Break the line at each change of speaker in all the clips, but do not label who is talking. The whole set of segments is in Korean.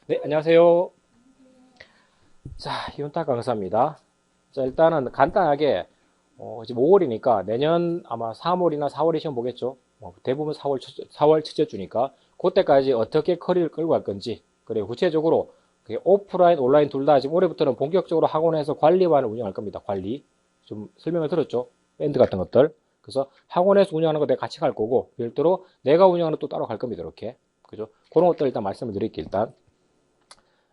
네, 안녕하세요. 자, 이온탁 강사입니다. 자, 일단은 간단하게, 지금 5월이니까 내년 아마 3월이나 4월에 시험 보겠죠. 대부분 4월 첫째 주니까, 그때까지 어떻게 커리를 끌고 갈 건지, 그리고 구체적으로 그게 오프라인, 온라인 둘 다 지금 올해부터는 본격적으로 학원에서 관리반을 운영할 겁니다. 관리. 좀 설명을 들었죠? 밴드 같은 것들. 그래서 학원에서 운영하는 거 내가 같이 갈 거고, 별도로 내가 운영하는 또 따로 갈 겁니다. 이렇게. 그죠? 그런 것들 일단 말씀을 드릴게요, 일단.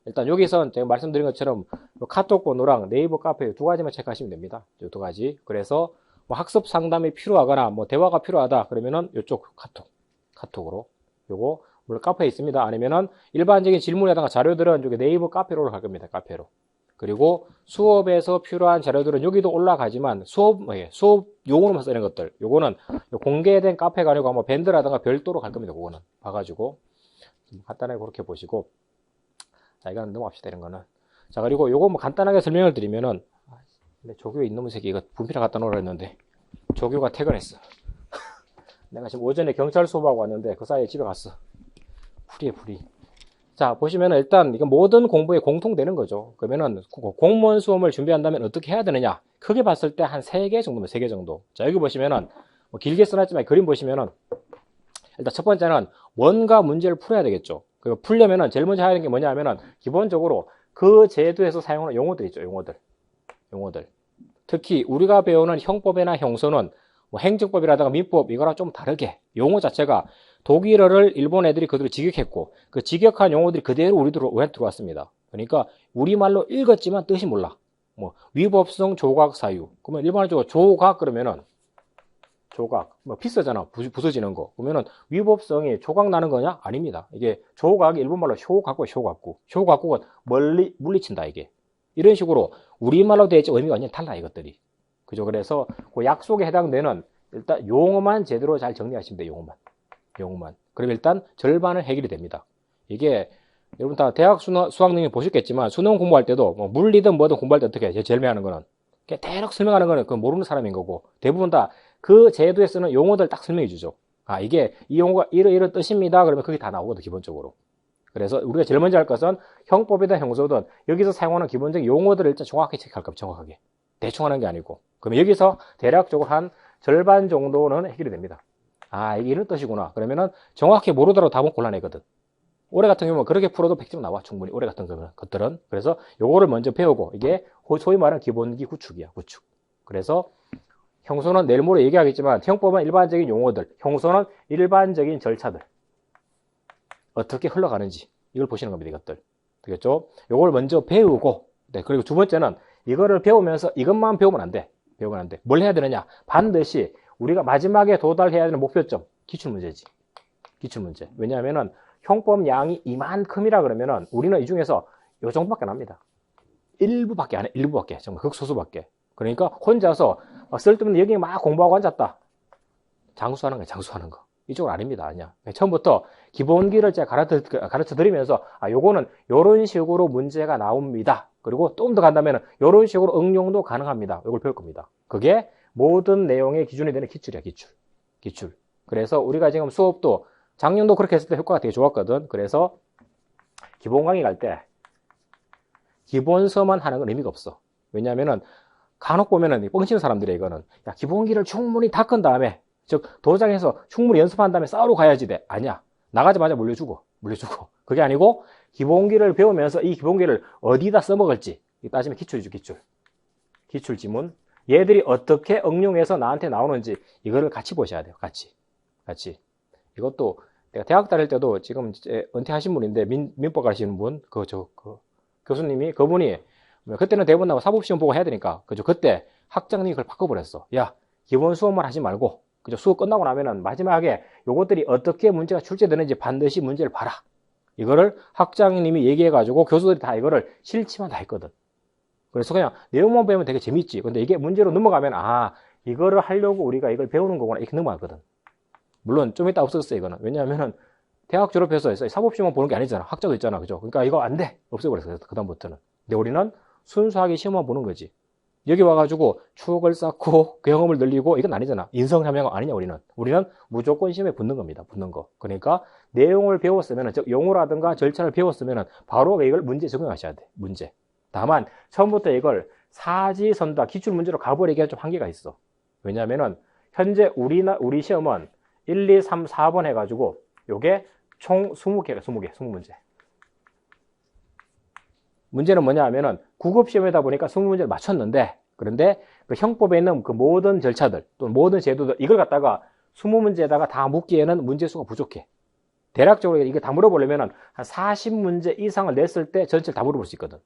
일단 여기선 제가 말씀드린 것처럼 카톡 번호랑 네이버 카페 두 가지만 체크하시면 됩니다. 이 두 가지. 그래서 뭐 학습 상담이 필요하거나 뭐 대화가 필요하다 그러면은 이쪽 카톡으로 요거 물론 카페에 있습니다. 아니면은 일반적인 질문이라든가 자료들은 여기 네이버 카페로 갈 겁니다. 카페로. 그리고 수업에서 필요한 자료들은 여기도 올라가지만 수업 용어로만 쓰는 것들 요거는 공개된 카페가 아니고 뭐 밴드라든가 별도로 갈 겁니다. 그거는 봐가지고 간단하게 그렇게 보시고 자, 이거는 넘어갑시다, 이런 거는. 자, 그리고 요거 뭐 간단하게 설명을 드리면은, 조교에 있는 새끼 이거 분필을 갖다 놓으라 했는데, 조교가 퇴근했어. 내가 지금 오전에 경찰 수업하고 왔는데, 그 사이에 집에 갔어. 풀이에 풀이. 자, 보시면은 일단, 이건 모든 공부에 공통되는 거죠. 그러면은, 공무원 수험을 준비한다면 어떻게 해야 되느냐? 크게 봤을 때 한 3개 정도면 3개 정도. 자, 여기 보시면은, 뭐 길게 써놨지만 그림 보시면은, 일단 첫 번째는 뭔가 문제를 풀어야 되겠죠. 그리고 풀려면은 제일 먼저 해야 되는 게 뭐냐 하면은 기본적으로 그 제도에서 사용하는 용어들 있죠. 용어들. 특히 우리가 배우는 형법이나 형소는 뭐 행정법이라든가 민법 이거랑 좀 다르게 용어 자체가 독일어를 일본 애들이 그대로 직역했고 그 직역한 용어들이 그대로 우리로 들어왔습니다. 그러니까 우리말로 읽었지만 뜻이 몰라. 뭐 위법성 조각 사유. 그러면 일반적으로 조각 그러면은 조각, 뭐 비싸잖아. 부서지는 거. 그러면은 위법성이 조각 나는 거냐? 아닙니다. 이게 조각이 일본말로 효각구가 멀리 물리친다 이게. 이런 식으로 우리말로 되어 있지 의미가 완전 달라 이것들이. 그죠? 그래서 그 약속에 해당되는 일단 용어만 제대로 잘 정리하시면 돼요. 용어만. 그럼 일단 절반은 해결이 됩니다. 이게 여러분 다 대학 수학 능력 보셨겠지만 수능 공부할 때도 뭐 물리든 뭐든 공부할 때 어떻게 해? 제일 많이 하는 거는 대략 설명하는 거는 그 모르는 사람인 거고 대부분 다 그 제도에 쓰는 용어들 딱 설명해 주죠. 아, 이게 이 용어가 이런 뜻입니다. 그러면 그게 다 나오거든, 기본적으로. 그래서 우리가 제일 먼저 할 것은 형법이든 형소든 여기서 사용하는 기본적인 용어들을 일단 정확하게 체크할 겁니다. 정확하게. 대충 하는 게 아니고. 그러면 여기서 대략적으로 한 절반 정도는 해결이 됩니다. 아, 이게 이런 뜻이구나. 그러면은 정확히 모르더라도 답은 곤란하거든. 올해 같은 경우는 그렇게 풀어도 100점 나와, 충분히. 올해 같은 것들은. 그래서 요거를 먼저 배우고, 이게 소위 말하는 기본기 구축이야, 구축. 그래서 형소는 내일 모레 얘기하겠지만 형법은 일반적인 용어들, 형소는 일반적인 절차들 어떻게 흘러가는지 이걸 보시는 겁니다. 이것들 되겠죠? 이걸 먼저 배우고 네, 그리고 두 번째는 이거를 배우면서 이것만 배우면 안 돼. 뭘 해야 되느냐? 반드시 우리가 마지막에 도달해야 되는 목표점 기출문제지. 기출문제. 왜냐하면은 형법 양이 이만큼이라 그러면은 우리는 이 중에서 요 정도밖에 안 합니다. 일부밖에 안 해. 일부밖에. 정말 극소수밖에. 그러니까 혼자서 쓸데없는 여기 막 공부하고 앉았다. 장수하는 거야, 장수하는 거. 이쪽은 아닙니다. 아니야. 처음부터 기본기를 제가 가르쳐 드리면서, 아, 요거는 요런 식으로 문제가 나옵니다. 그리고 좀 더 간다면 요런 식으로 응용도 가능합니다. 요걸 배울 겁니다. 그게 모든 내용의 기준이 되는 기출이야, 기출. 그래서 우리가 지금 수업도 작년도 그렇게 했을 때 효과가 되게 좋았거든. 그래서 기본 강의 갈 때 기본서만 하는 건 의미가 없어. 왜냐면은 간혹 보면은 뻥치는 사람들이 이거는 야, 기본기를 충분히 닦은 다음에 즉 도장에서 충분히 연습한 다음에 싸우러 가야지 돼. 아니야. 나가자마자 물려주고 그게 아니고 기본기를 배우면서 이 기본기를 어디다 써먹을지 따지면 기출이죠. 기출 지문 얘들이 어떻게 응용해서 나한테 나오는지 이거를 같이 보셔야 돼요. 같이 이것도 내가 대학 다닐 때도 지금 이제 은퇴하신 분인데 민법 가르치는 분 교수님이 그분이 그때는 대부분 나고 사법시험 보고 해야 되니까 그죠. 그때 학장님이 그걸 바꿔버렸어. 야, 기본 수업만 하지 말고 그죠. 수업 끝나고 나면은 마지막에 요것들이 어떻게 문제가 출제되는지 반드시 문제를 봐라. 이거를 학장님이 얘기해가지고 교수들이 다 이거를 실치만 다 했거든. 그래서 그냥 내용만 배우면 되게 재밌지. 근데 이게 문제로 넘어가면 아, 이거를 하려고 우리가 이걸 배우는 거구나 이렇게 넘어가거든. 물론 좀 이따 없어졌어 이거는. 왜냐하면은 대학 졸업해서 사법시험만 보는 게 아니잖아. 학자도 있잖아. 그죠. 그러니까 이거 안 돼. 없애버렸어. 그다음부터는. 근데 우리는 순수하게 시험만 보는 거지. 여기 와가지고 추억을 쌓고 경험을 늘리고 이건 아니잖아. 인성함양 아니냐 우리는. 우리는 무조건 시험에 붙는 겁니다. 붙는 거. 그러니까 내용을 배웠으면, 즉 용어라든가 절차를 배웠으면 바로 이걸 문제 적용하셔야 돼. 문제. 다만 처음부터 이걸 사지선다 기출문제로 가버리기에는 좀 한계가 있어. 왜냐하면은 현재 우리 시험은 1, 2, 3, 4번 해가지고 요게 총 20개가 20문제. 문제는 뭐냐 하면은 9급 시험이다 보니까 20문제를 맞췄는데, 그런데 그 형법에 있는 그 모든 절차들 또는 모든 제도들 이걸 갖다가 20문제에다가 다 묻기에는 문제수가 부족해. 대략적으로 이게 다 물어보려면 한 40문제 이상을 냈을 때 전체를 다 물어볼 수 있거든.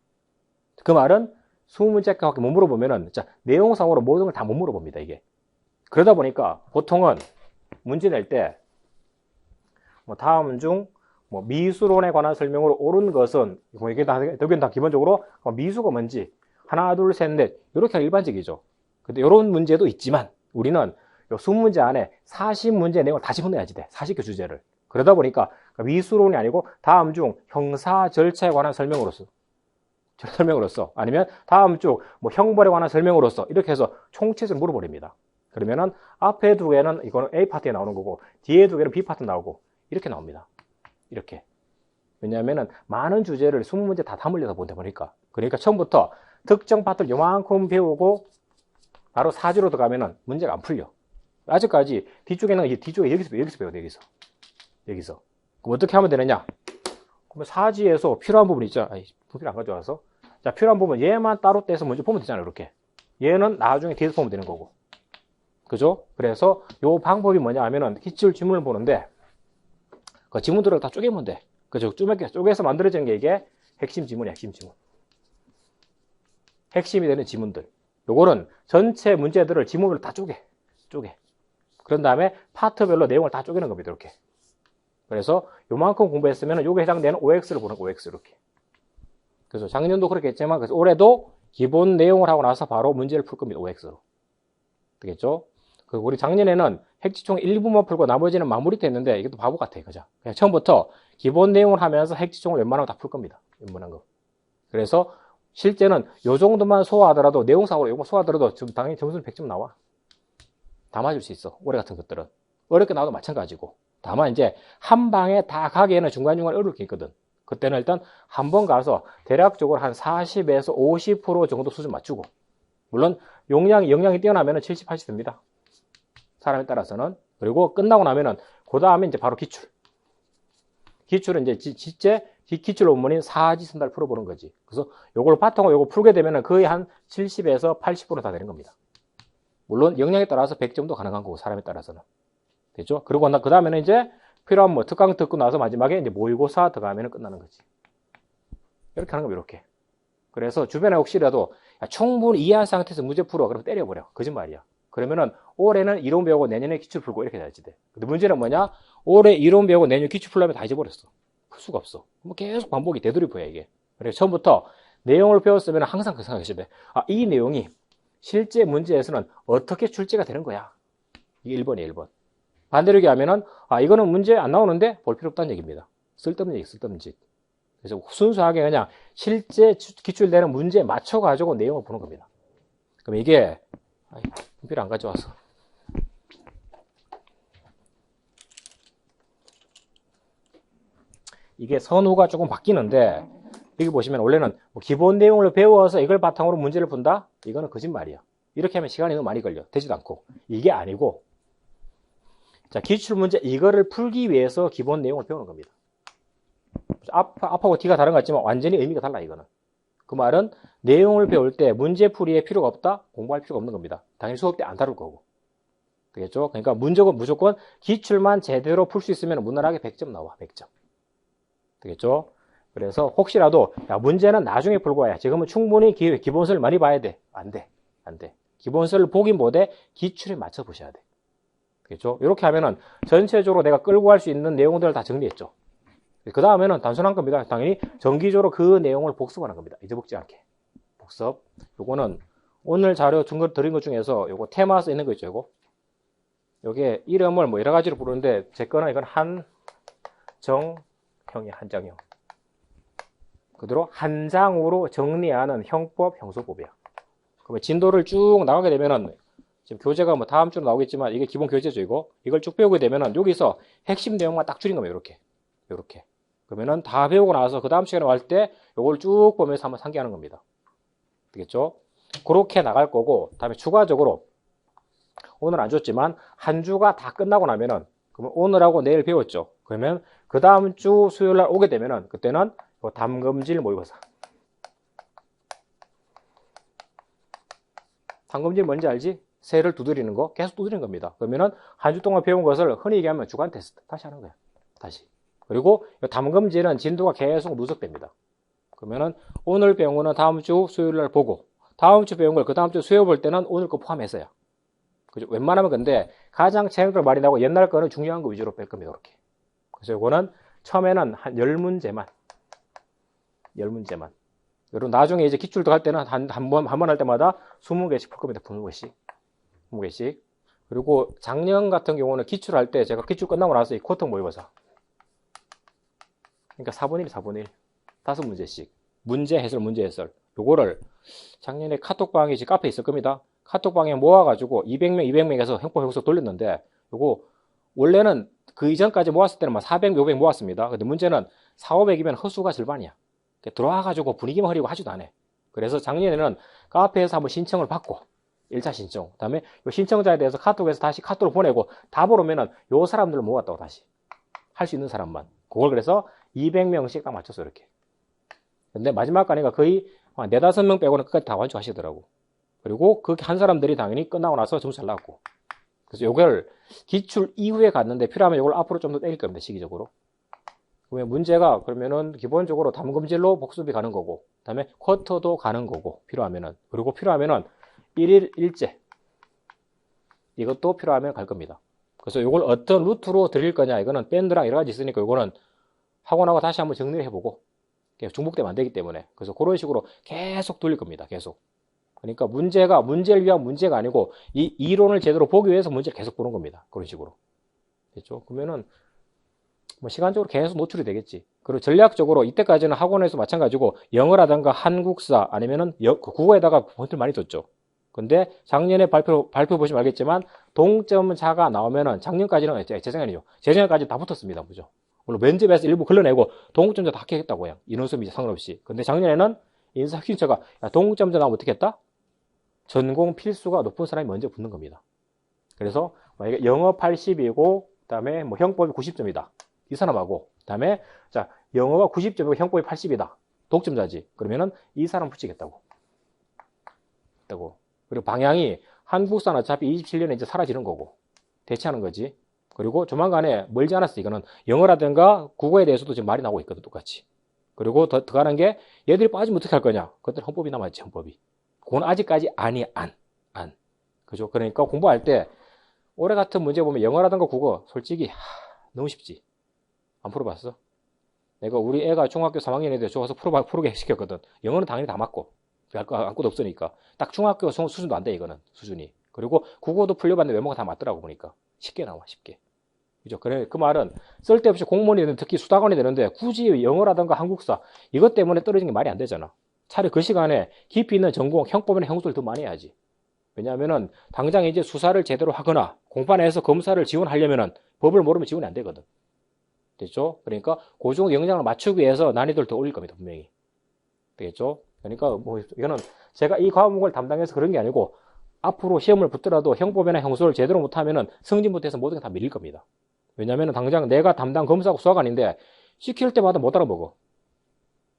그 말은 20문제밖에 못 물어보면은 내용상으로 모든 걸 다 못 물어봅니다, 이게. 그러다 보니까 보통은 문제 낼 때 뭐 다음 중 뭐 미수론에 관한 설명으로 옳은 것은 이게 여기는 다 기본적으로 미수가 뭔지 하나, 둘, 셋, 넷 이렇게 일반적이죠. 근데 이런 문제도 있지만 우리는 요 20문제 안에 40문제 내용을 다 집어넣어야지 돼. 40개 주제를. 그러다 보니까 미수론이 아니고 다음 중 형사 절차에 관한 설명으로서 아니면 다음 중 뭐 형벌에 관한 설명으로서 이렇게 해서 총체적으로 물어버립니다. 그러면은 앞에 두 개는 이거는 A 파트에 나오는 거고 뒤에 두 개는 B 파트 나오고 이렇게 나옵니다. 이렇게. 왜냐하면은 많은 주제를 20문제 다 담으려다 보니까. 그러니까 처음부터 특정 파트를 요만큼 배우고 바로 사지로 들어가면은 문제가 안 풀려. 아직까지 뒤쪽에는 여기서 배워야 돼. 여기서. 그럼 어떻게 하면 되느냐? 그러면 사지에서 필요한 부분 있죠. 부피를 안 가져와서. 자, 필요한 부분 얘만 따로 떼서 먼저 보면 되잖아요. 이렇게. 얘는 나중에 뒤에서 보면 되는 거고. 그죠? 그래서 요 방법이 뭐냐 하면은 기출 지문을 보는데 그 지문들을 다 쪼개면 돼. 그죠? 쪼개서 만들어진 게 이게 핵심 지문이야, 핵심 지문. 핵심이 되는 지문들. 요거는 전체 문제들을 지문으로 다 쪼개. 그런 다음에 파트별로 내용을 다 쪼개는 겁니다, 이렇게. 그래서 요만큼 공부했으면 요게 해당되는 OX를 보는 거, OX 이렇게. 그래서 작년도 그렇게 했지만, 그래서 올해도 기본 내용을 하고 나서 바로 문제를 풀 겁니다, OX로. 되겠죠? 우리 작년에는 핵지총 일부만 풀고 나머지는 마무리 됐는데 이게 또 바보 같아, 그죠? 그냥 처음부터 기본 내용을 하면서 핵지총을 웬만하면 다 풀 겁니다. 웬만한 거. 그래서 실제는 요 정도만 소화하더라도 내용상으로 이거 소화하더라도 지금 당연히 점수는 100점 나와. 다 맞을 수 있어. 올해 같은 것들은. 어렵게 나와도 마찬가지고. 다만 이제 한 방에 다 가기에는 중간중간 어려울 게 있거든. 그때는 일단 한 번 가서 대략적으로 한 40에서 50% 정도 수준 맞추고. 물론 역량이 뛰어나면 70, 80 됩니다. 사람에 따라서는. 그리고 끝나고 나면은 그 다음에 이제 바로 기출. 기출은 이제 기출 논문인 사지선다를 풀어보는 거지. 그래서 요걸 바탕으로 요거 풀게 되면은 거의 한 70에서 80% 다 되는 겁니다. 물론 역량에 따라서 100점도 가능한 거고 사람에 따라서는. 됐죠? 그리고 그 다음에는 이제 필요한 뭐 특강 듣고 나서 마지막에 이제 모의고사 들어가면 끝나는 거지. 이렇게 하는 겁니다, 이렇게. 그래서 주변에 혹시라도 충분히 이해한 상태에서 문제 풀어. 그러면 때려버려. 거짓말이야. 그러면은 올해는 이론 배우고 내년에 기출 풀고 이렇게 돼야지 돼. 근데 문제는 뭐냐? 올해 이론 배우고 내년 기출 풀려면 다 잊어버렸어. 풀 수가 없어. 뭐 계속 반복이 되돌이표야, 이게. 그래서 처음부터 내용을 배웠으면 항상 그 생각하셔야 돼. 이 내용이 실제 문제에서는 어떻게 출제가 되는 거야. 이게 1번이에요, 1번. 반대로 얘기하면은, 이거는 문제 안 나오는데 볼 필요 없다는 얘기입니다. 쓸데없는 얘기, 쓸데없는 짓. 그래서 순수하게 그냥 실제 기출되는 문제에 맞춰가지고 내용을 보는 겁니다. 그럼 이게, 분필 안 가져와서. 이게 선호가 조금 바뀌는데, 여기 보시면 원래는 뭐 기본 내용을 배워서 이걸 바탕으로 문제를 푼다? 이거는 거짓말이야. 이렇게 하면 시간이 너무 많이 걸려. 되지도 않고. 이게 아니고, 자, 기출문제 이거를 풀기 위해서 기본 내용을 배우는 겁니다. 앞하고 뒤가 다른 것 같지만 완전히 의미가 달라, 이거는. 그 말은 내용을 배울 때 문제풀이에 필요가 없다? 공부할 필요가 없는 겁니다. 당연히 수업 때 안 다룰 거고. 되겠죠? 그러니까 무조건 기출만 제대로 풀 수 있으면 무난하게 100점 나와, 100점. 되겠죠? 그래서 혹시라도 문제는 나중에 풀고 와야 지금은 충분히 기본서를 많이 봐야 돼. 안 돼. 기본서를 보긴 못해 기출에 맞춰 보셔야 돼. 되겠죠? 이렇게 하면은 전체적으로 내가 끌고 갈 수 있는 내용들을 다 정리했죠. 그 다음에는 단순한 겁니다. 당연히 정기적으로 그 내용을 복습하는 겁니다. 잊어먹지 않게. 복습. 요거는 오늘 자료 드린 것 중에서 요거 테마 써 있는 거 있죠, 요거. 요게 이름을 뭐 여러 가지로 부르는데 제 거는 이건 한정형이야, 한정형. 그대로 한 장으로 정리하는 형법, 형소법이야. 그러면 진도를 쭉 나가게 되면은 지금 교재가 뭐 다음 주로 나오겠지만 이게 기본 교재죠, 이거. 이걸 쭉 배우게 되면은 여기서 핵심 내용만 딱 줄인 겁니다, 이렇게. 이렇게. 그러면은 다 배우고 나서 그 다음 시간에 갈 때 요걸 쭉 보면서 한번 상기하는 겁니다. 되겠죠? 그렇게 나갈 거고, 다음에 추가적으로 오늘 안 줬지만 한 주가 다 끝나고 나면은 그러면 오늘하고 내일 배웠죠. 그러면 그 다음 주 수요일 날 오게 되면은 그때는 요 담금질 모의고사. 담금질 뭔지 알지? 세를 두드리는 거 계속 두드리는 겁니다. 그러면은 한 주 동안 배운 것을 흔히 얘기하면 주간 테스트 다시 하는 거야. 다시. 그리고 담금질은 진도가 계속 누적됩니다. 그러면은 오늘 배운 거는 다음 주 수요일 날 보고 다음 주 배운 걸 그 다음 주 수요일 볼 때는 오늘 거 포함해서야. 그죠? 웬만하면 근데 가장 체력을 많이 나고 옛날 거는 중요한 거 위주로 뺄 겁니다. 이렇게. 그래서 이거는 처음에는 한 10문제만. 10문제만. 그리고 나중에 이제 기출 들어갈 때는 한 번 할 때마다 20개씩 풀 겁니다. 20개씩. 20개씩. 그리고 작년 같은 경우는 기출할 때 제가 기출 끝나고 나서 이 쿼터 모의고사. 그러니까 4분의 1, 4분의 1. 5문제씩. 문제 해설, 문제 해설. 요거를 작년에 카톡방이 지금 카페에 있을 겁니다. 카톡방에 모아가지고 200명, 200명에서 형법 돌렸는데 요거 원래는 그 이전까지 모았을 때는 막 400, 500 모았습니다. 근데 문제는 4, 500이면 허수가 절반이야. 들어와가지고 분위기만 흐리고 하지도 않아. 그래서 작년에는 카페에서 한번 신청을 받고 1차 신청. 그 다음에 요 신청자에 대해서 카톡에서 다시 카톡을 보내고 답을 오면은 요 사람들을 모았다고 다시. 할 수 있는 사람만. 그걸 그래서 200명씩 딱 맞췄어, 이렇게. 근데 마지막 가니까 거의 4, 5명 빼고는 끝까지 다 완주하시더라고. 그리고 그렇게 한 사람들이 당연히 끝나고 나서 점수 잘 나왔고. 그래서 요걸 기출 이후에 갔는데 필요하면 요걸 앞으로 좀 더 때릴 겁니다, 시기적으로. 그러면 문제가 그러면은 기본적으로 담금질로 복습이 가는 거고, 그 다음에 쿼터도 가는 거고, 필요하면은. 그리고 필요하면은 1일 1제. 이것도 필요하면 갈 겁니다. 그래서 요걸 어떤 루트로 드릴 거냐, 이거는 밴드랑 여러 가지 있으니까 요거는 학원하고 다시 한번 정리를 해보고, 중복되면 안 되기 때문에. 그래서 그런 식으로 계속 돌릴 겁니다, 계속. 그러니까 문제가 문제를 위한 문제가 아니고 이 이론을 제대로 보기 위해서 문제를 계속 보는 겁니다. 그런 식으로. 됐죠? 그러면은 뭐 시간적으로 계속 노출이 되겠지. 그리고 전략적으로 이때까지는 학원에서 마찬가지고 영어라든가 한국사 아니면은 국어에다가 포인트를 많이 뒀죠. 근데 작년에 발표 보시면 알겠지만 동점자가 나오면은 작년까지는 재작년이죠. 재작년까지 다 붙었습니다. 그죠? 물론 면접에서 일부 걸러내고 동점자 다 합격했다고요. 인원수비 상관없이. 근데 작년에는 인사혁신처가 동점자 나오면 어떻게 했다? 전공 필수가 높은 사람이 먼저 붙는 겁니다. 그래서 만약에 영어 80이고 그다음에 뭐 형법이 90점이다. 이 사람하고 그다음에 자 영어가 90점이고 형법이 80이다. 독점자지. 그러면은 이 사람 붙이겠다고. 그리고 방향이 한국사는 어차피 27년에 이제 사라지는 거고 대체하는 거지. 그리고 조만간에 멀지 않았어. 이거는 영어라든가 국어에 대해서도 지금 말이 나오고 있거든. 똑같이. 그리고 더 가는 게 얘들이 빠지면 어떻게 할 거냐. 그것들 헌법이 남아있지. 헌법이. 그건 아직까지 안. 그죠? 그러니까 공부할 때 올해 같은 문제 보면 영어라든가 국어 솔직히 너무 쉽지. 안 풀어봤어? 내가 우리 애가 중학교 3학년인데 좋아서 풀게 시켰거든. 영어는 당연히 다 맞고 아무것도 없으니까 딱 중학교 수준도 안 돼. 이거는 수준이. 그리고 국어도 풀려봤는데 외모가 다 맞더라고 보니까 쉽게 나와. 쉽게. 그죠? 그래 그 말은 쓸데없이 공무원이 되는 특히 수다관이 되는데 굳이 영어라든가 한국사 이것 때문에 떨어진 게 말이 안 되잖아. 차라리 그 시간에 깊이 있는 전공 형법이나 형술을 더 많이 해야지. 왜냐하면은 당장 이제 수사를 제대로 하거나 공판에서 검사를 지원하려면은 법을 모르면 지원이 안 되거든. 됐죠? 그러니까 고중 영장을 맞추기 위해서 난이도를 더 올릴 겁니다. 분명히. 되겠죠? 그러니까 뭐 이거는 제가 이 과목을 담당해서 그런 게 아니고 앞으로 시험을 붙더라도 형법이나 형술을 제대로 못하면은 승진 못해서 모든 게 다 밀릴 겁니다. 왜냐하면 당장 내가 담당 검사하고 수사관인데 시킬 때마다 못 알아먹어.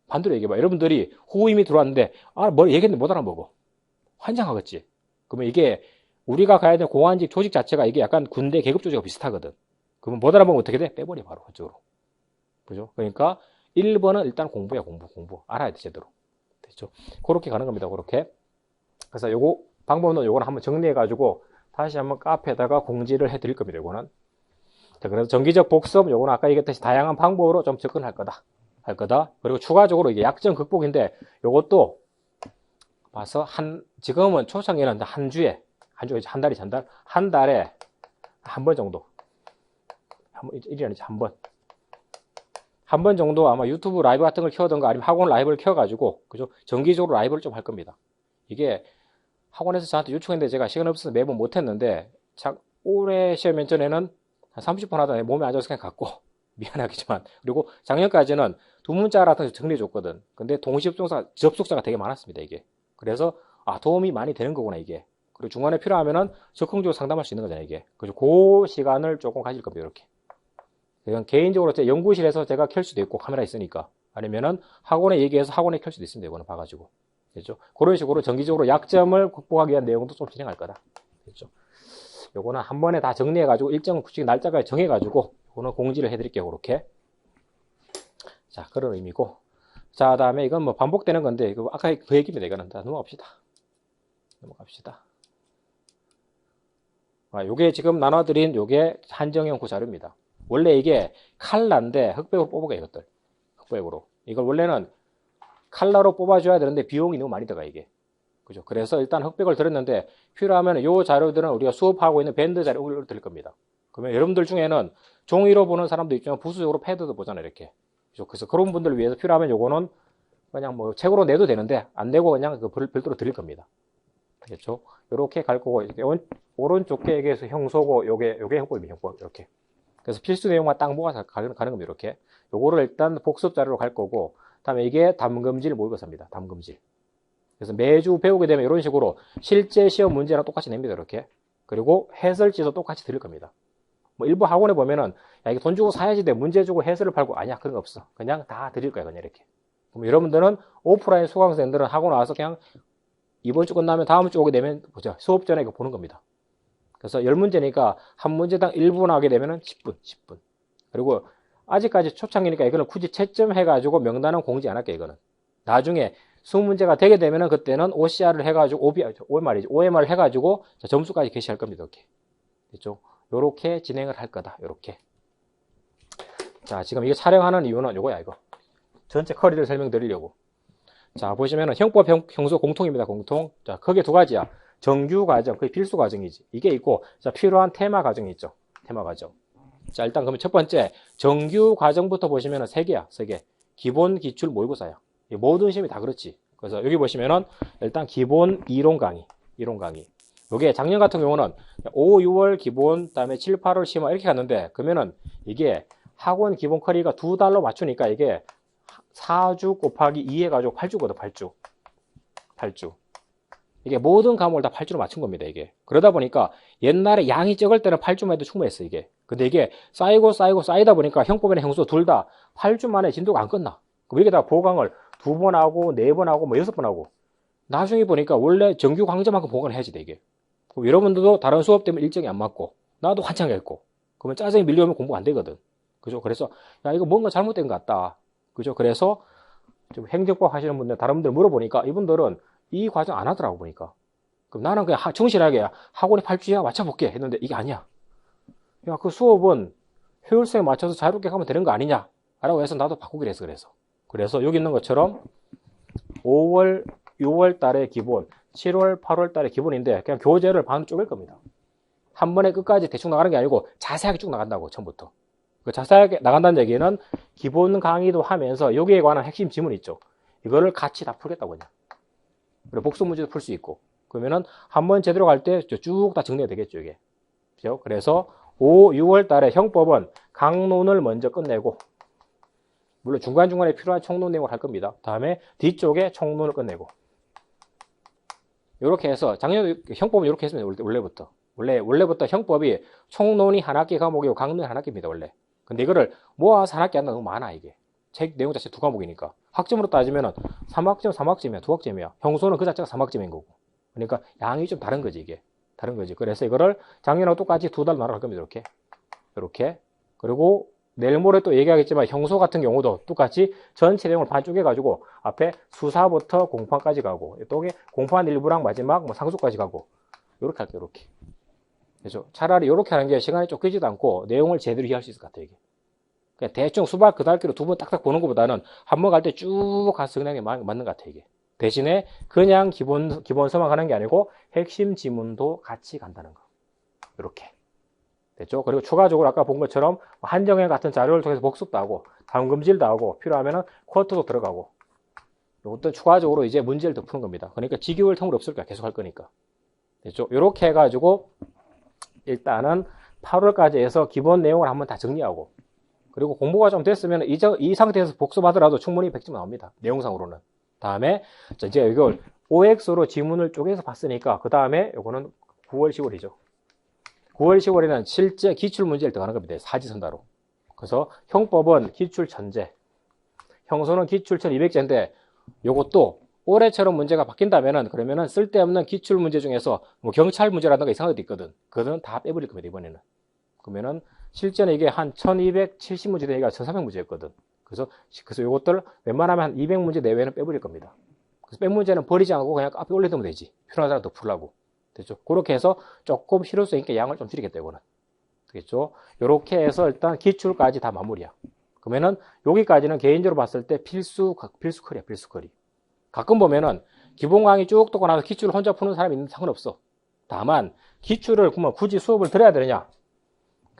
반대로 얘기해봐. 여러분들이 후임이 들어왔는데 뭘 얘기했는데 못 알아먹어. 환장하겠지. 그러면 이게 우리가 가야 되는 공안직 조직 자체가 이게 약간 군대 계급 조직과 비슷하거든. 그러면 못 알아보면 어떻게 돼? 빼버려 바로 그쪽으로. 그죠? 그러니까 1번은 일단 공부야. 공부. 알아야 돼 제대로. 됐죠? 그렇게 가는 겁니다. 그렇게. 그래서 요거 방법은 요거는 한번 정리해가지고 다시 한번 카페에다가 공지를 해드릴 겁니다. 요거는. 자, 그래서 정기적 복습 요거는 아까 얘기했듯이 다양한 방법으로 좀 접근할 거다. 그리고 추가적으로 이게 약점 극복인데 요것도 봐서 지금은 초창기는 한 주에 한 달에 한 번 정도. 일이 아니지 한 번. 한 번 정도 아마 유튜브 라이브 같은 걸 켜던가 아니면 학원 라이브를 켜가지고 그죠? 정기적으로 라이브를 좀 할 겁니다. 이게 학원에서 저한테 요청했는데 제가 시간 없어서 매번 못했는데 올해 시험 면전에는 한 30분 하다 몸이 안 좋아서 그냥 갔고 미안하겠지만 그리고 작년까지는 두 문자 같은 거 정리해줬거든. 근데 동시 접속자가 되게 많았습니다 이게. 그래서 도움이 많이 되는 거구나 이게. 그리고 중간에 필요하면은 적극적으로 상담할 수 있는 거잖아요 이게. 그래서 그 시간을 조금 가질 겁니다 이렇게. 그냥 개인적으로 제 연구실에서 제가 켤 수도 있고 카메라 있으니까 아니면은 학원에 얘기해서 학원에 켤 수도 있습니다 이거는 봐가지고. 됐죠? 그런 식으로 정기적으로 약점을 극복하기 위한 내용도 좀 진행할 거다. 됐죠? 요거는 한 번에 다 정리해가지고 일정 구식 날짜까지 정해가지고 요거는 공지를 해드릴게요. 그렇게. 자, 그런 의미고. 자, 다음에 이건 뭐 반복되는 건데, 이거 아까 그 얘기입니다. 이거는. 자, 넘어갑시다. 요게 지금 나눠드린 요게 한정형 구자료입니다. 원래 이게 칼라인데 흑백으로 뽑아가 이것들. 흑백으로. 이걸 원래는 칼라로 뽑아줘야 되는데 비용이 너무 많이 들어가 이게. 그죠? 그래서 일단 흑백을 드렸는데 필요하면 요 자료들은 우리가 수업하고 있는 밴드 자료를 드릴 겁니다. 그러면 여러분들 중에는 종이로 보는 사람도 있지만 부수적으로 패드도 보잖아요 이렇게. 그죠? 그래서 그런 분들을 위해서 필요하면 요거는 그냥 뭐 책으로 내도 되는데 안 내고 그냥 그 별도로 드릴 겁니다. 알겠죠? 요렇게 갈 거고 오른쪽 계획에서 형소고 요게 형법입니다. 형법 이렇게. 그래서 필수 내용만 딱 모아서 가는 겁니다. 이렇게. 요거를 일단 복습 자료로 갈 거고 다음에 이게 담금질 모의고사입니다. 담금질. 그래서 매주 배우게 되면 이런 식으로 실제 시험 문제랑 똑같이 냅니다. 이렇게. 그리고 해설지도 똑같이 드릴 겁니다. 뭐 일부 학원에 보면은 이게 돈 주고 사야지 돼. 문제 주고 해설을 팔고 아니야. 그런 거 없어. 그냥 다 드릴 거야. 그냥 이렇게. 그럼 여러분들은 오프라인 수강생들은 학원 와서 그냥 이번 주 끝나면 다음 주 오게 되면 보자. 수업 전에 이거 보는 겁니다. 그래서 10문제니까 한 문제당 1분 하게 되면은 10분. 그리고 아직까지 초창기니까 이거는 굳이 채점해가지고 명단은 공지 안 할게요. 이거는. 나중에 20문제가 되게 되면은 그때는 OCR을 해가지고 OMR을 해가지고 점수까지 게시할 겁니다. 이렇게. 됐죠? 요렇게 진행을 할 거다. 요렇게. 자, 지금 이게 촬영하는 이유는 요거야, 이거. 전체 커리를 설명드리려고. 자, 보시면은 형법, 형소 공통입니다. 공통. 자, 크게 두 가지야. 정규 과정, 그게 필수 과정이지. 이게 있고, 자, 필요한 테마 과정이 있죠. 테마 과정. 자, 일단 그러면 첫 번째, 정규 과정부터 보시면은 3개야, 3개. 기본, 기출, 모의고사야. 모든 시험이 다 그렇지. 그래서 여기 보시면은 일단 기본 이론 강의. 요게 작년 같은 경우는 5, 6월 기본, 그다음에 7, 8월 시험 이렇게 갔는데, 그러면은 이게 학원 기본 커리가 2달로 맞추니까 이게 4주 곱하기 2 해가지고 8주거든, 8주. 이게 모든 과목을 다 8주로 맞춘 겁니다, 이게. 그러다 보니까 옛날에 양이 적을 때는 8주만 해도 충분했어, 이게. 근데 이게 쌓이다 보니까 형법이나 형소 둘 다 8주 만에 진도가 안 끝나. 그럼 여기다가 보강을 2번 하고, 4번 하고, 뭐 6번 하고. 나중에 보니까 원래 정규 강좌만큼 보강을 해야지 돼, 이게. 그럼 여러분들도 다른 수업 때문에 일정이 안 맞고, 나도 한창 했고, 그러면 짜증이 밀려오면 공부 안 되거든. 그죠? 그래서, 야, 이거 뭔가 잘못된 것 같다. 그죠? 그래서, 좀 행정법 하시는 분들, 다른 분들 물어보니까 이분들은 이 과정 안 하더라고, 보니까. 그럼 나는 그냥 정실하게 학원에 8주야 맞춰볼게 했는데 이게 아니야. 야, 그 수업은 효율성에 맞춰서 자유롭게 가면 되는 거 아니냐? 라고 해서 나도 바꾸기로 했어, 그래서 여기 있는 것처럼 5월, 6월 달에 기본, 7월, 8월 달에 기본인데 그냥 교재를 반으로 쪼갤 겁니다. 한 번에 끝까지 대충 나가는 게 아니고 자세하게 쭉 나간다고, 처음부터. 그 자세하게 나간다는 얘기는 기본 강의도 하면서 여기에 관한 핵심 지문 있죠. 이거를 같이 다 풀겠다고 그냥. 그리고 복수 문제도 풀 수 있고. 그러면은 한 번 제대로 갈 때 쭉 다 정리가 되겠죠, 이게. 그죠? 그래서 5, 6월 달에 형법은 강론을 먼저 끝내고, 물론 중간중간에 필요한 총론 내용을 할 겁니다. 다음에 뒤쪽에 총론을 끝내고. 이렇게 해서 작년 형법은 이렇게 했습니다. 원래부터 형법이 총론이 한 학기 과목이고 강론이 한 학기입니다, 원래. 근데 이거를 모아서 한 학기 한다 너무 많아, 이게. 책 내용 자체 2과목이니까. 학점으로 따지면은 3학점, 3학점이야, 2학점이야. 형소는 그 자체가 3학점인 거고. 그러니까 양이 좀 다른 거지, 이게. 다른 거지. 그래서 이거를 작년하고 똑같이 2달 나눠 갈 겁니다, 이렇게. 그리고 내일 모레 또 얘기하겠지만 형소 같은 경우도 똑같이 전체 내용을 반 쪼개가지고 앞에 수사부터 공판까지 가고, 또 공판 일부랑 마지막 뭐 상수까지 가고, 요렇게 할게요, 요렇게. 그죠? 차라리 요렇게 하는 게 시간이 쫓기지도 않고 내용을 제대로 이해할 수 있을 것 같아요, 이게. 그냥 대충 수박 그 달기로 2번 딱딱 보는 것보다는 한 번 갈 때 쭉 가서 그냥 맞는 것 같아요, 이게. 대신에 그냥 기본서만 가는 게 아니고 핵심 지문도 같이 간다는 거. 이렇게. 됐죠? 그리고 추가적으로 아까 본 것처럼 한정형 같은 자료를 통해서 복습도 하고, 담금질도 하고, 필요하면은 쿼트도 들어가고, 이것도 추가적으로 이제 문제를 더 푸는 겁니다. 그러니까 지교일 통으로 없을 거야. 계속 할 거니까. 됐죠? 이렇게 해가지고 일단은 8월까지 해서 기본 내용을 한번 다 정리하고, 그리고 공부가 좀 됐으면 이 상태에서 복습하더라도 충분히 100점 나옵니다. 내용상으로는. 다음에 이제 이걸 OX로 지문을 쪼개서 봤으니까 그 다음에 이거는 9월, 10월이죠. 9월, 10월에는 실제 기출문제를 들어가는 겁니다. 사지선다로. 그래서 형법은 기출 1000제, 형소는 기출 1200제인데 요것도 올해처럼 문제가 바뀐다면은 그러면은 쓸데없는 기출 문제 중에서 뭐 경찰 문제라든가 이상한 것도 있거든. 그거는 다 빼버릴 겁니다, 이번에는. 그러면은 실제는 이게 한 1270문제 되니까 1300문제였거든. 그래서 요것들 웬만하면 한 200문제 내외는 빼버릴 겁니다. 그래서 뺀 문제는 버리지 않고 그냥 앞에 올려두면 되지. 필요한 사람 더 풀라고. 됐죠? 그렇게 해서 조금 실효성 있게 양을 좀 줄이겠다, 이거는. 되겠죠? 요렇게 해서 일단 기출까지 다 마무리야. 그러면은 여기까지는 개인적으로 봤을 때 필수컬이야, 필수컬이. 가끔 보면은 기본 강의 쭉 듣고 나서 기출을 혼자 푸는 사람이 있는데 상관없어. 다만 기출을 그러면 굳이 수업을 들어야 되느냐?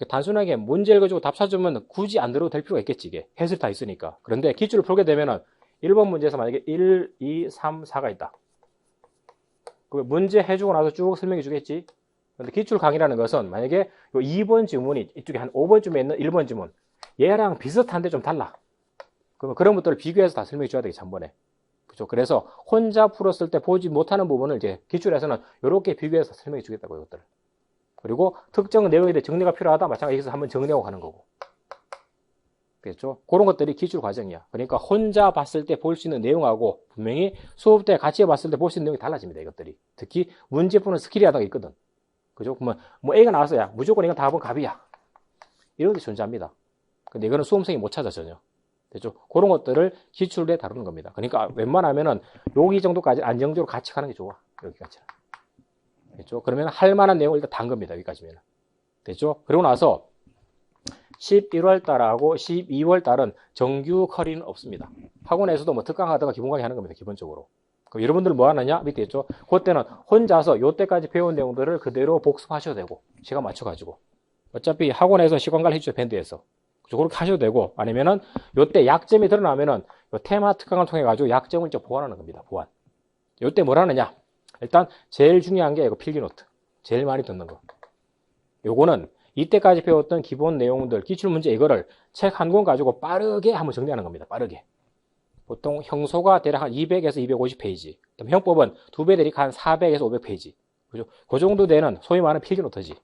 단순하게 문제 읽어주고 답 찾으면 굳이 안 들어도 될 필요가 있겠지, 이게. 해설이 다 있으니까. 그런데 기출을 풀게 되면은 1번 문제에서 만약에 1, 2, 3, 4가 있다. 그럼 문제 해주고 나서 쭉 설명해 주겠지. 근데 기출 강의라는 것은 만약에 요 2번 지문이 이쪽에 한 5번쯤에 있는 1번 지문, 얘랑 비슷한데 좀 달라. 그러면 그런 것들을 비교해서 다 설명해 줘야 되겠지, 한 번에. 그죠? 그래서 혼자 풀었을 때 보지 못하는 부분을 이제 기출에서는 이렇게 비교해서 설명해 주겠다고, 이것들을. 그리고 특정 내용에 대해 정리가 필요하다, 마찬가지로 한번 정리하고 가는 거고. 그렇죠? 그런 것들이 기출 과정이야. 그러니까 혼자 봤을 때 볼 수 있는 내용하고 분명히 수업 때 같이 봤을 때 볼 수 있는 내용이 달라집니다, 이것들이. 특히 문제 푸는 스킬이라는 게 있거든. 그죠? 그러면 뭐 A가 나왔어야 무조건 이건 답은 갑이야. 이런 게 존재합니다. 근데 이거는 수험생이 못 찾아, 전혀. 됐죠? 그런 것들을 기출에 다루는 겁니다. 그러니까 웬만하면은 여기 정도까지 안정적으로 같이 가는 게 좋아. 여기까지는. 됐죠? 그러면 할 만한 내용을 일단 단 겁니다, 여기까지면. 됐죠? 그리고 나서 11월 달하고 12월 달은 정규 커리는 없습니다. 학원에서도 뭐 특강하다가 기본 강의 하는 겁니다, 기본적으로. 그럼 여러분들 뭐 하느냐? 밑에 있죠? 그때는 혼자서 요때까지 배운 내용들을 그대로 복습하셔도 되고, 시간 맞춰가지고. 어차피 학원에서 시간 관리 해주죠, 밴드에서. 그렇게 하셔도 되고, 아니면은 요때 약점이 드러나면은 요 테마 특강을 통해 가지고 약점을 이제 보완하는 겁니다, 보완. 요때 뭘 하느냐? 일단 제일 중요한 게 이거 필기 노트. 제일 많이 듣는 거. 요거는 이때까지 배웠던 기본 내용들, 기출문제 이거를 책 한 권 가지고 빠르게 한번 정리하는 겁니다. 빠르게. 보통 형소가 대략 한 200에서 250페이지. 그다음 형법은 2배 대략 한 400에서 500페이지. 그죠? 그 정도 되는 소위 말하는 필기 노트지.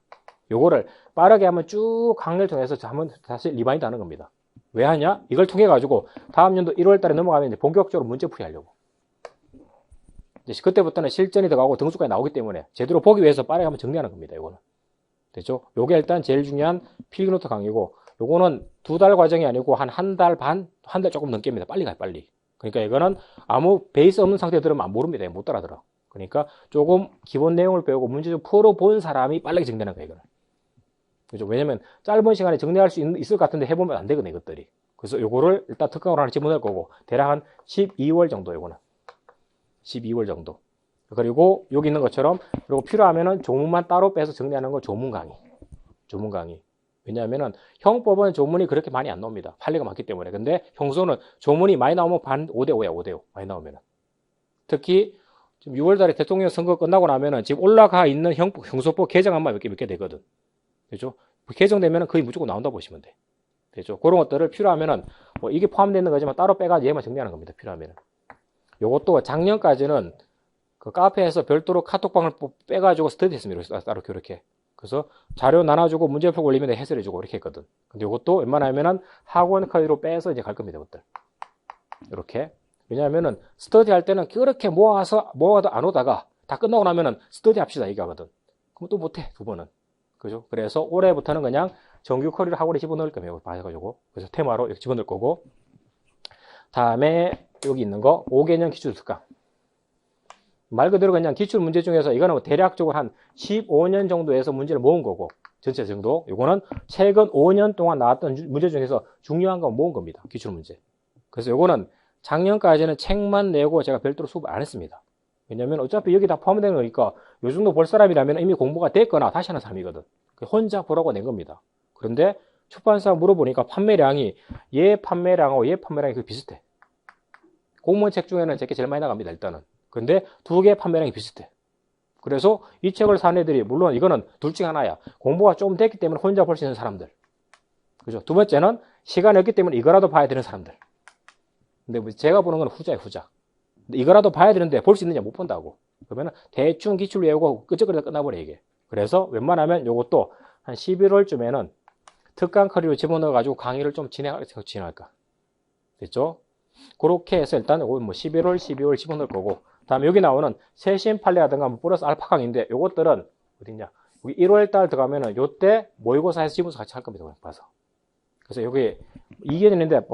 요거를 빠르게 한번 쭉 강의를 통해서 한번 다시 리마인드 하는 겁니다. 왜 하냐? 이걸 통해 가지고 다음 연도 1월 달에 넘어가면 이제 본격적으로 문제풀이 하려고. 이제 그때부터는 실전이 들어가고 등수까지 나오기 때문에 제대로 보기 위해서 빠르게 한번 정리하는 겁니다, 요거는. 됐죠? 요게 일단 제일 중요한 필기노트 강의고, 요거는 2달 과정이 아니고 한 달 반, 한 달 조금 넘게입니다. 빨리 가요, 빨리. 그러니까 이거는 아무 베이스 없는 상태에 들으면 안 모릅니다. 못 따라들어. 그러니까 조금 기본 내용을 배우고 문제 좀 풀어본 사람이 빠르게 정리하는 거예요, 이거는. 그죠? 왜냐면 짧은 시간에 정리할 수 있을 것 같은데 해보면 안 되거든요, 이것들이. 그래서 요거를 일단 특강으로 하나 집어넣을 거고, 대략 한 12월 정도, 요거는. 12월 정도. 그리고 여기 있는 것처럼, 그리고 필요하면은 조문만 따로 빼서 정리하는 거 조문 강의. 조문 강의. 왜냐하면은 형법은 조문이 그렇게 많이 안 나옵니다. 판례가 많기 때문에. 근데 형소는 조문이 많이 나오면 5대5야, 5대5. 많이 나오면은. 특히 지금 6월 달에 대통령 선거 끝나고 나면은 지금 올라가 있는 형소법 개정안만 몇 개 되거든. 그죠? 개정되면은 거의 무조건 나온다 보시면 돼. 되죠? 그런 것들을 필요하면은 뭐 이게 포함되어 있는 거지만 따로 빼가지고 얘만 정리하는 겁니다. 필요하면은. 요것도 작년까지는 그 카페에서 별도로 카톡방을 빼가지고 스터디 했습니다. 따로 그렇게. 그래서 자료 나눠주고 문제 풀고 올리면 해설해주고 이렇게 했거든. 근데 이것도 웬만하면은 학원 카드로 빼서 이제 갈 겁니다, 이것들. 이렇게. 왜냐하면은 스터디 할 때는 그렇게 모아도 안 오다가 다 끝나고 나면은 스터디 합시다, 얘기하거든. 그럼 또 못해, 2번은. 그죠? 그래서 올해부터는 그냥 정규 커리를 학원에 집어넣을 겁니다. 봐가지고. 그래서 테마로 이렇게 집어넣을 거고. 다음에 여기 있는 거, 5개년 기출 특강. 말 그대로 그냥 기출 문제 중에서 이거는 뭐 대략적으로 한 15년 정도에서 문제를 모은 거고, 전체 정도. 이거는 최근 5년 동안 나왔던 문제 중에서 중요한 거 모은 겁니다. 기출 문제. 그래서 이거는 작년까지는 책만 내고 제가 별도로 수업을 안 했습니다. 왜냐면 어차피 여기 다 포함되는 거니까 요 정도 볼 사람이라면 이미 공부가 됐거나 다시 하는 사람이거든. 혼자 보라고 낸 겁니다. 그런데 출판사 물어보니까 판매량이 얘 판매량하고 얘 판매량이 비슷해. 공무원 책 중에는 제게 제일 많이 나갑니다, 일단은. 근데 2개 판매량이 비슷해. 그래서 이 책을 산 애들이, 물론 이거는 둘 중 하나야. 공부가 좀 됐기 때문에 혼자 볼 수 있는 사람들. 그죠? 두 번째는 시간이 없기 때문에 이거라도 봐야 되는 사람들. 근데 제가 보는 건 후자예요, 후자. 근데 이거라도 봐야 되는데 볼 수 있느냐 못 본다고. 그러면 대충 기출 외우고 끄적거리다 끝나버려, 이게. 그래서 웬만하면 요것도 한 11월쯤에는 특강 커리로 집어넣어가지고 강의를 좀 진행할까. 됐죠? 그렇게 해서 일단 뭐 11월, 12월 집어넣을 거고, 다음에 여기 나오는 세신 판례라든가 뭐 플러스 알파 강의인데 요것들은 어딨냐? 여기 1월달 들어가면은 요때 모의고사에서 지문서 같이 할 겁니다. 봐서. 그래서 여기 2개년인데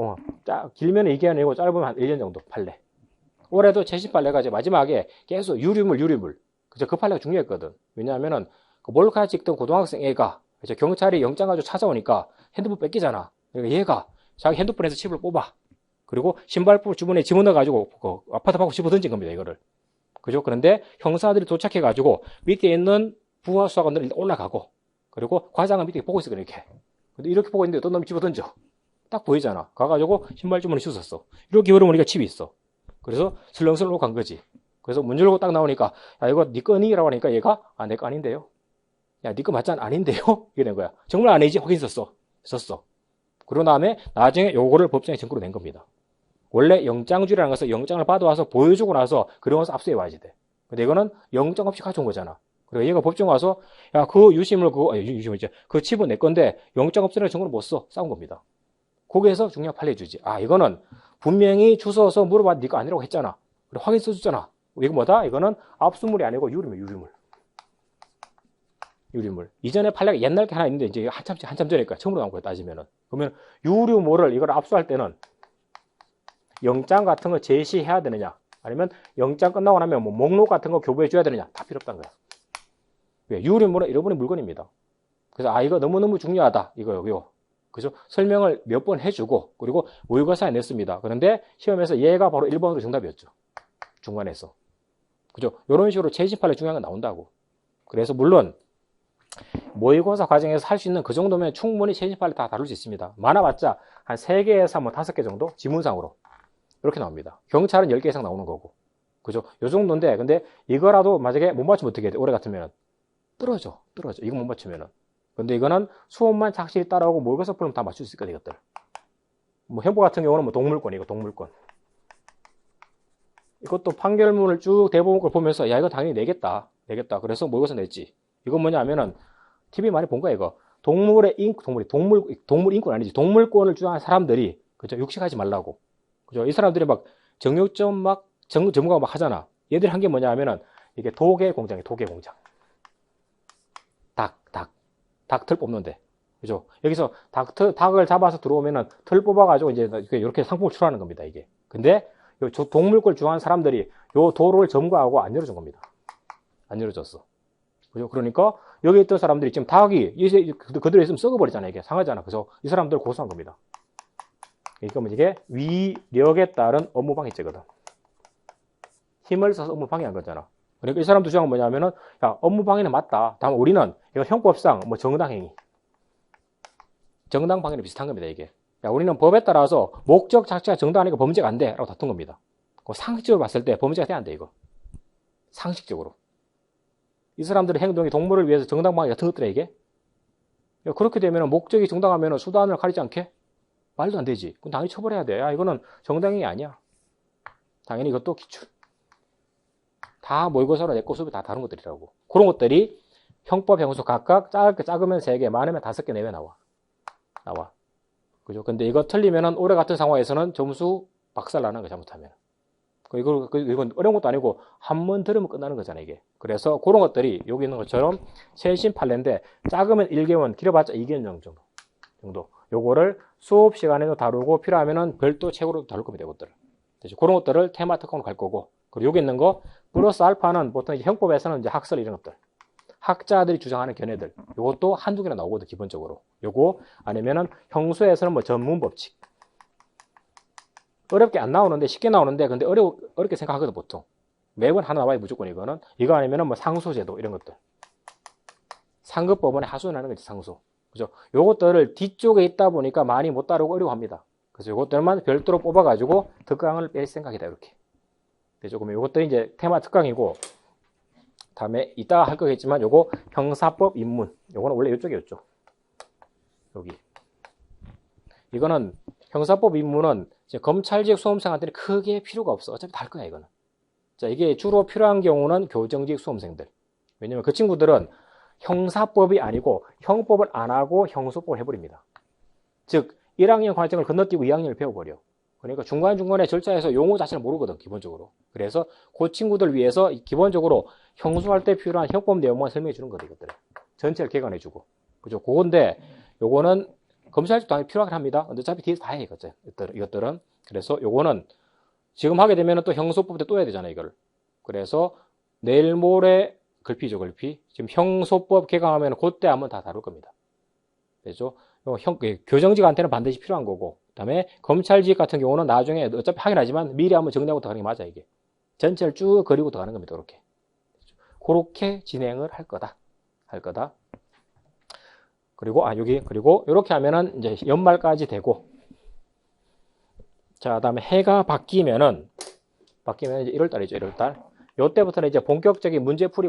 길면 2개년이고 짧으면 한 1년 정도 판례. 올해도 최신 판례가 이제 마지막에 계속 유리물. 그죠? 그 판례가 중요했거든. 왜냐하면은 그 몰카 찍던 고등학생 애가 이제 경찰이 영장 가지고 찾아오니까 핸드폰 뺏기잖아. 그러니까 얘가 자기 핸드폰에서 칩을 뽑아. 그리고 신발부 주머니에 집어넣어가지고 그 아파트 밖으로 집어 던진 겁니다, 이거를. 그죠? 그런데 형사들이 도착해가지고 밑에 있는 부하 수사관들이 올라가고, 그리고 과장은 밑에 보고 있어, 이렇게. 근데 이렇게 보고 있는데 어떤 놈이 집어 던져. 딱 보이잖아. 가가지고 신발 주머니 씻었어. 이렇게 그러면 우리가 칩이 있어. 그래서 슬렁슬렁 간 거지. 그래서 문 열고 딱 나오니까, 야, 이거 네 거니라고 하니까 얘가, 아, 내 거 아닌데요? 야, 네 거 맞잖아. 아닌데요? 이게 된 거야. 정말 아니지? 확인 썼어. 그러고 다음에 나중에 요거를 법정에 증거로 낸 겁니다. 원래 영장주의라는 것은 영장을 받아와서 보여주고 나서 그런 것을 압수해 와야지 돼. 근데 이거는 영장 없이 가져온 거잖아. 그리고 얘가 법정 와서, 야, 그 유심을, 그 칩은 내 건데 영장 없으라는 증거를 못 써. 싸운 겁니다. 거기에서 중요한 판례 주지. 아, 이거는 분명히 주워서 물어봤는데 네가 아니라고 했잖아. 그리고 확인 써줬잖아. 이거 뭐다? 이거는 압수물이 아니고 유리물. 이전에 판례가 옛날 게 하나 있는데 이제 한참 전에 처음으로 나온 거야, 따지면은. 그러면 유리물을 이걸 압수할 때는 영장 같은 거 제시해야 되느냐? 아니면 영장 끝나고 나면 뭐 목록 같은 거 교부해 줘야 되느냐? 다 필요 없다는 거야. 왜? 유리물은 잃어버린 물건입니다. 그래서 아, 이거 너무너무 중요하다. 이거요. 그죠? 설명을 몇 번 해주고, 그리고 모의고사에 냈습니다. 그런데 시험에서 얘가 바로 1번으로 정답이었죠. 중간에서. 그죠? 이런 식으로 최신 판례 중요한 거 나온다고. 그래서 물론 모의고사 과정에서 할 수 있는 그 정도면 충분히 최신 판례 다 다룰 수 있습니다. 많아봤자 한 3개에서 뭐 5개 정도? 지문상으로. 이렇게 나옵니다. 경찰은 10개 이상 나오는 거고. 그죠? 요 정도인데, 근데 이거라도 만약에 못 맞추면 어떻게 돼? 올해 같으면 떨어져. 이거 못 맞추면은. 근데 이거는 수업만 착실히 따라오고 모의고사 풀면 다 맞출 수 있거든, 이것들. 뭐 현보 같은 경우는 뭐 동물권. 이것도 판결문을 쭉 대법원 걸 보면서 야, 이거 당연히 내겠다. 그래서 모의고사 냈지. 이건 뭐냐 하면은 TV 많이 본 거야, 이거. 동물 인권 아니지. 동물권을 주장하는 사람들이, 그죠? 육식하지 말라고. 그죠? 이 사람들이 막 정육점 전문가 막 하잖아. 얘들이 한 게 뭐냐 하면은 이게 도개 공장. 닭틀 뽑는데. 그죠? 여기서 닭을 잡아서 들어오면은 틀 뽑아가지고 이제 이렇게 상품을 출하는 겁니다, 이게. 근데 동물권 주장하는 사람들이 요 도로를 점거하고 안 열어준 겁니다. 안 열어줬어. 그죠? 그러니까 여기 있던 사람들이 지금 닭이 이제 그대로 있으면 썩어버리잖아요, 이게. 상하잖아. 그래서 이 사람들 고소한 겁니다. 그러니까 이게 위력에 따른 업무방해죄거든. 힘을 써서 업무방해한 거잖아. 그러니까 이 사람들 주장은 뭐냐면은, 야, 업무방해는 맞다. 다만 우리는 이거 형법상 뭐 정당행위. 정당방해는 비슷한 겁니다, 이게. 야, 우리는 법에 따라서 목적 자체가 정당하니까 범죄가 안 돼. 라고 다툰 겁니다. 상식적으로 봤을 때 범죄가 돼야 안 돼, 이거. 상식적으로. 이 사람들의 행동이 동물을 위해서 정당방해 같은 것들에 이게. 야, 그렇게 되면 목적이 정당하면 수단을 가리지 않게? 말도 안 되지. 그럼 당연히 처벌해야 돼. 야, 이거는 정당행위 아니야. 당연히 이것도 기출. 다 모의고사로 냈고 수업이 다 다른 것들이라고. 그런 것들이 형법, 형수 각각 작으면 3개, 많으면 5개 내외 나와. 그죠? 근데 이거 틀리면은 올해 같은 상황에서는 점수 박살 나는 거 잘못하면. 이건 어려운 것도 아니고 한 번 들으면 끝나는 거잖아, 이게. 그래서 그런 것들이 여기 있는 것처럼 최신 판례인데 작으면 1개월, 길어봤자 2개월 정도. 요거를 수업 시간에도 다루고 필요하면은 별도 책으로 다룰 겁니다, 이것들을. 그런 것들을 테마 특강으로 갈 거고. 그리고 여기 있는 거 플러스 알파는 보통 이제 형법에서는 이제 학설 이런 것들. 학자들이 주장하는 견해들. 요것도 한두 개나 나오거든, 기본적으로. 요거 아니면은 형수에서는 뭐 전문 법칙. 어렵게 안 나오는데 쉽게 나오는데 근데 어렵게 생각하거든, 보통. 매번 하나 나와야 무조건 이거는. 이거 아니면은 뭐 상소제도 이런 것들. 상급법원에 하소연하는 거지, 상소. 그죠? 요것들을 뒤쪽에 있다 보니까 많이 못 다루고 어려워합니다. 그래서 요것들만 별도로 뽑아가지고 특강을 뺄 생각이다, 이렇게. 그래서 그러면 요것들이 이제 테마 특강이고, 다음에 이따가 할 거겠지만 요거 형사법 입문. 요거는 원래 이쪽이었죠. 여기. 이거는 형사법 입문은 이제 검찰직 수험생한테는 크게 필요가 없어. 어차피 다 할 거야, 이거는. 자, 이게 주로 필요한 경우는 교정직 수험생들. 왜냐면 그 친구들은 형사법이 아니고 형법을 안 하고 형소법을 해버립니다. 즉 1학년 과정을 건너뛰고 2학년을 배워버려. 그러니까 중간중간에 절차에서 용어 자체를 모르거든, 기본적으로. 그래서 그 친구들 위해서 기본적으로 형소할 때 필요한 형법 내용만 설명해 주는 거다, 이것들. 전체를 개관해 주고. 그죠? 그건데 요거는 검찰직도 당연히 필요하긴 합니다. 근데 어차피 뒤에서 다 해, 이것들은. 그래서 요거는 지금 하게 되면 또 형소법 때 또 해야 되잖아요, 이걸. 그래서 내일 모레 글피죠, 글피. 지금 형소법 개강하면 그때 한번 다 다룰 겁니다. 그죠? 교정직한테는 반드시 필요한 거고, 그 다음에 검찰직 같은 경우는 나중에 어차피 하긴 하지만 미리 한번 정리하고 더 가는 게 맞아, 이게. 전체를 쭉 그리고 더 가는 겁니다, 이렇게. 그렇게 진행을 할 거다. 그리고, 그리고, 이렇게 하면은 이제 연말까지 되고, 자, 그 다음에 해가 바뀌면은 이제 1월달이죠, 1월달. 요때부터는 이제 본격적인 문제풀이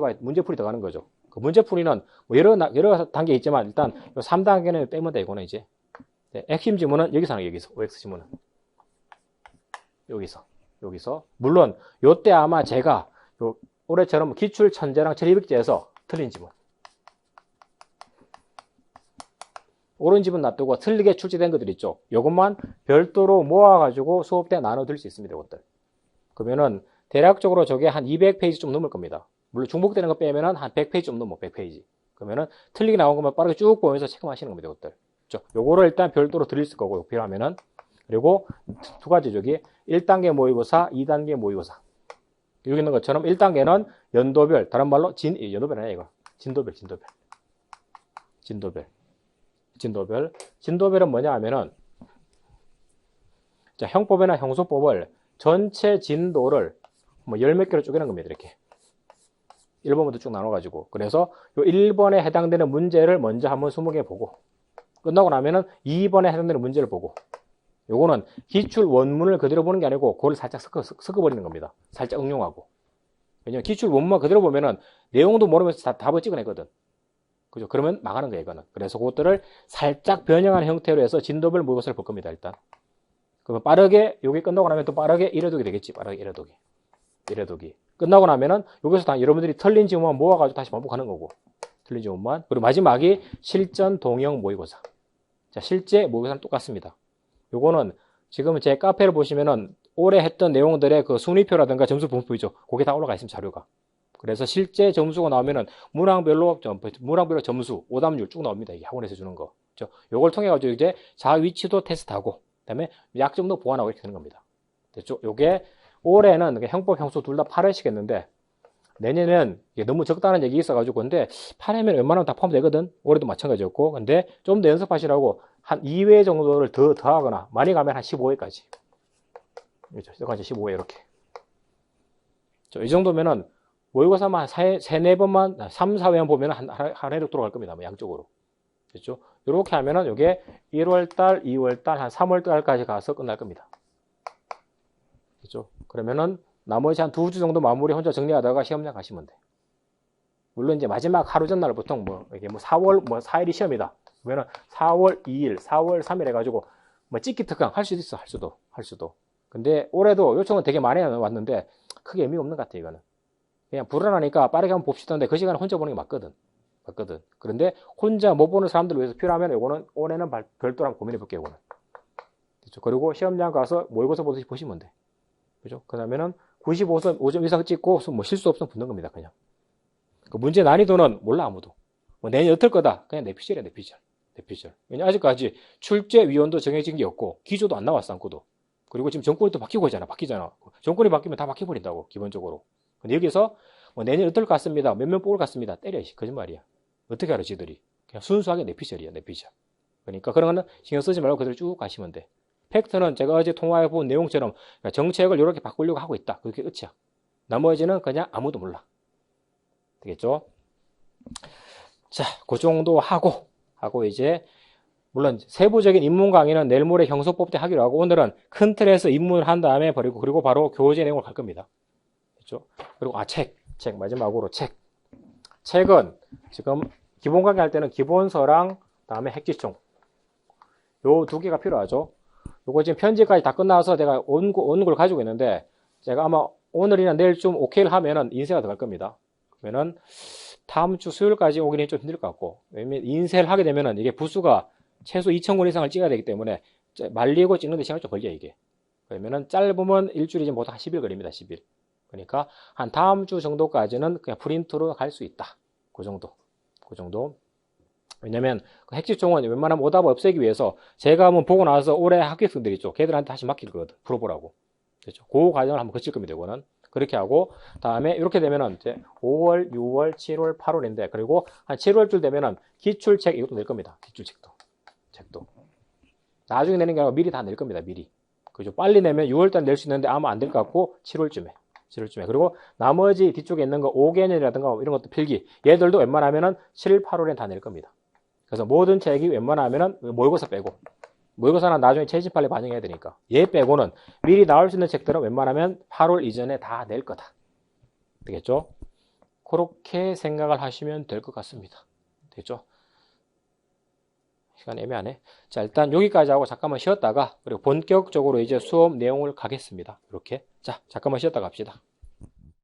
들어가는 거죠. 그 문제풀이는 뭐 여러 단계 있지만 일단 요 3단계는 빼면 돼, 이거는 이제. 네, 핵심 지문은 여기서 하는, 여기서. OX 지문은. 여기서. 물론, 요때 아마 제가 올해처럼 기출 천재랑 체리백제에서 틀린 지문. 옳은 지문 놔두고 틀리게 출제된 것들 있죠. 요것만 별도로 모아가지고 수업 때 나눠드릴 수 있습니다, 이것들. 그러면은, 대략적으로 저게 한 200페이지 좀 넘을 겁니다. 물론 중복되는 거 빼면은 한 100페이지 좀 넘어, 100페이지. 그러면은 틀리게 나온 것만 빠르게 쭉 보면서 체크하시는 겁니다, 이것들. 요거를 일단 별도로 드릴 거고, 필요하면은. 그리고 두 가지 저기 1단계 모의고사, 2단계 모의고사. 여기 있는 것처럼 1단계는 연도별, 다른 말로 연도별 아니야, 이거. 진도별은 뭐냐 하면은, 자, 형법이나 형소법을 전체 진도를 뭐 10몇 개로 쪼개는 겁니다, 이렇게. 1번부터 쭉 나눠가지고. 그래서 요 1번에 해당되는 문제를 먼저 한번 20개 보고, 끝나고 나면은 2번에 해당되는 문제를 보고, 요거는 기출 원문을 그대로 보는 게 아니고, 그걸 살짝 섞어버리는 겁니다. 살짝 응용하고. 왜냐면 기출 원문만 그대로 보면은 내용도 모르면서 다 답을 찍어내거든. 그죠? 그러면 망하는 거예요, 이거는. 그래서 그것들을 살짝 변형한 형태로 해서 진도별 모의고사를 볼 겁니다, 일단. 그러면 빠르게, 요게 끝나고 나면 또 빠르게 이래독이 되겠지, 빠르게 이래독이. 끝나고 나면은 여기서 다 여러분들이 틀린 지문만 모아가지고 다시 반복하는 거고. 틀린 지문만. 그리고 마지막이 실전 동형 모의고사. 자, 실제 모의고사는 똑같습니다. 요거는 지금 제 카페를 보시면은 올해 했던 내용들의 그 순위표라든가 점수 분포이죠. 그게 다 올라가 있습니다, 자료가. 그래서 실제 점수가 나오면은 문항별로 점수, 오답률 쭉 나옵니다. 이게 학원에서 주는 거. 요걸 통해 가지고 이제 자 위치도 테스트하고, 그다음에 약점도 보완하고 이렇게 되는 겁니다. 됐죠? 요게 올해는 형법, 형소 둘 다 8회씩 했는데, 내년에는 이게 너무 적다는 얘기 있어가지고, 근데 8회면 웬만하면 다 포함되거든? 올해도 마찬가지였고, 근데 좀 더 연습하시라고 한 2회 정도를 더 하거나, 많이 가면 한 15회까지. 그렇죠. 여기까지 15회, 이렇게. 이 정도면은, 모의고사만 3, 4번만, 3, 4회만 보면 한 해로 들어갈 겁니다. 뭐 양쪽으로. 됐죠? 이렇게 하면은, 요게 1월달, 2월달, 한 3월달까지 가서 끝날 겁니다. 그죠? 그러면은 나머지 한 2주 정도 마무리 혼자 정리하다가 시험장 가시면 돼. 물론 이제 마지막 하루 전날 보통 이게 4월 4일이 시험이다. 그러면은 4월 2일, 4월 3일 해가지고 찍기 특강 할 수도 있어, 할 수도. 근데 올해도 요청은 되게 많이 왔는데 크게 의미가 없는 것 같아, 이거는. 그냥 불안하니까 빠르게 한번 봅시다. 근데 그 시간에 혼자 보는 게 맞거든. 그런데 혼자 못 보는 사람들을 위해서 필요하면 이거는 올해는 별도로 한번 고민해 볼게요, 이거는. 그렇죠? 그리고 시험장 가서 모의고사 보듯이 보시면 돼. 그죠? 그러면은 95점 이상 찍고 실수 없으면 붙는 겁니다, 그냥. 그 문제 난이도는 몰라, 아무도. 내년 어떨 거다. 그냥 내피셜이야, 내피셜. 왜냐, 아직까지 출제 위원도 정해진 게 없고, 기조도 안 나왔어, 않고도. 그리고 지금 정권이 또 바뀌잖아. 정권이 바뀌면 다 바뀌어버린다고, 기본적으로. 근데 여기서 내년 어떨 것 같습니다. 몇 명 뽑을 것 같습니다. 때려, 거짓말이야. 어떻게 알아, 지들이. 그냥 순수하게 내피셜이야, 내피셜. 그러니까 그런 거는 신경 쓰지 말고 그대로 쭉 가시면 돼. 팩트는 제가 어제 통화해본 내용처럼 정책을 이렇게 바꾸려고 하고 있다. 그게 끝이야. 나머지는 그냥 아무도 몰라. 되겠죠? 자, 그 정도 하고 이제, 물론 세부적인 입문 강의는 내일 모레 형소법 때 하기로 하고, 오늘은 큰 틀에서 입문을 한 다음에 그리고 바로 교재 내용을 갈 겁니다. 그렇죠? 그리고 책, 마지막으로 책. 책은 지금 기본 강의 할 때는 기본서랑 다음에 핵지총 요 두 개가 필요하죠. 요거 지금 편집까지 다 끝나서 내가 온 걸 가지고 있는데 제가 아마 오늘이나 내일쯤 오케이를 하면은 인쇄가 들어갈 겁니다. 그러면은 다음 주 수요일까지 오기는 좀 힘들 것 같고, 왜냐면 인쇄를 하게 되면은 이게 부수가 최소 2,000권 이상을 찍어야 되기 때문에 말리고 찍는데 시간이 좀 걸려요, 이게. 그러면은 짧으면 일주일이지 보통 한 10일 걸립니다, 10일. 그러니까 한 다음 주 정도까지는 그냥 프린트로 갈 수 있다. 그 정도. 그 정도. 왜냐면 그 핵집종은 웬만하면 오답 없애기 위해서 제가 한번 보고 나서 올해 학교생들 있죠. 걔들한테 다시 맡길 거거든. 풀어보라고. 그렇죠. 그 과정을 한번 거칠 겁니다, 이거는. 그렇게 하고, 다음에 이렇게 되면은 이제 5월, 6월, 7월, 8월인데, 그리고 한 7월쯤 되면은 기출책 이것도 낼 겁니다. 기출책도. 책도. 나중에 내는 게 아니라 미리 다 낼 겁니다, 미리. 그죠. 빨리 내면 6월달 낼 수 있는데 아마 안 될 것 같고, 7월쯤에. 7월쯤에. 그리고 나머지 뒤쪽에 있는 거 5개년이라든가 이런 것도 필기. 얘들도 웬만하면은 7, 8월엔 다 낼 겁니다. 그래서 모든 책이 웬만하면은 모의고사 빼고. 모의고사는 나중에 채집판에 반영해야 되니까. 얘 빼고는 미리 나올 수 있는 책들은 웬만하면 8월 이전에 다 낼 거다. 되겠죠? 그렇게 생각을 하시면 될 것 같습니다. 되겠죠? 시간 애매하네. 자, 일단 여기까지 하고 잠깐만 쉬었다가, 그리고 본격적으로 이제 수업 내용을 가겠습니다. 이렇게. 자, 잠깐만 쉬었다 갑시다.